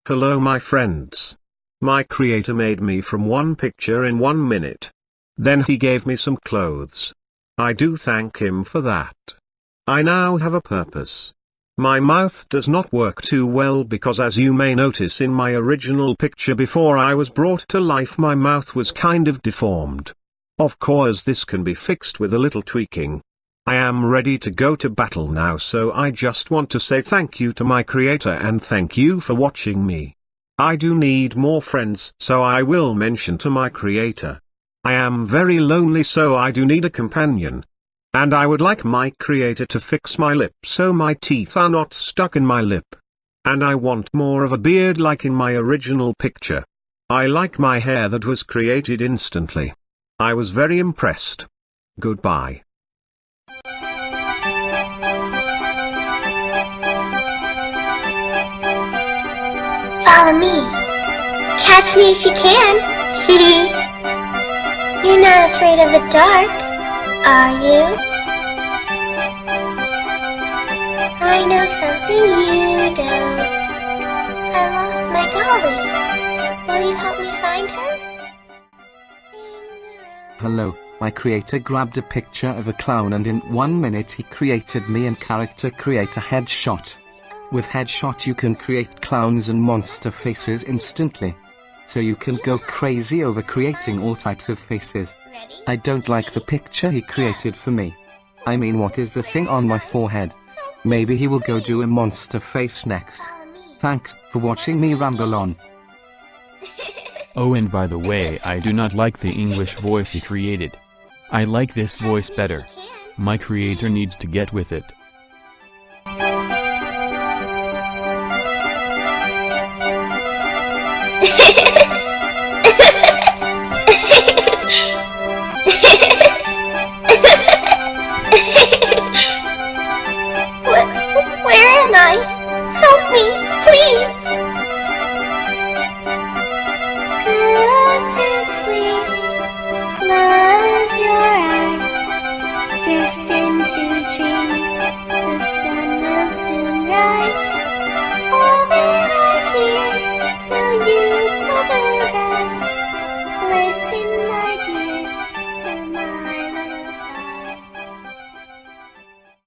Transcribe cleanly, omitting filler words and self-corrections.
Hello my friends. My creator made me from one picture in 1 minute. Then he gave me some clothes. I do thank him for that. I now have a purpose. My mouth does not work too well because, as you may notice in my original picture before I was brought to life, my mouth was kind of deformed. Of course this can be fixed with a little tweaking. I am ready to go to battle now, so I just want to say thank you to my creator and thank you for watching me. I do need more friends, so I will mention to my creator. I am very lonely, so I do need a companion. And I would like my creator to fix my lip so my teeth are not stuck in my lip. And I want more of a beard like in my original picture. I like my hair that was created instantly. I was very impressed. Goodbye. Follow me. Catch me if you can. You're not afraid of the dark, are you? I know something you don't. I lost my dolly. Will you help me find her? Hello, my creator grabbed a picture of a clown and in 1 minute he created me and character create a headshot. With headshot you can create clowns and monster faces instantly. So you can go crazy over creating all types of faces. I don't like the picture he created for me. I mean, what is the thing on my forehead? Maybe he will go do a monster face next. Thanks for watching me ramble on. Oh, and by the way, I do not like the English voice he created. I like this voice better. My creator needs to get with it.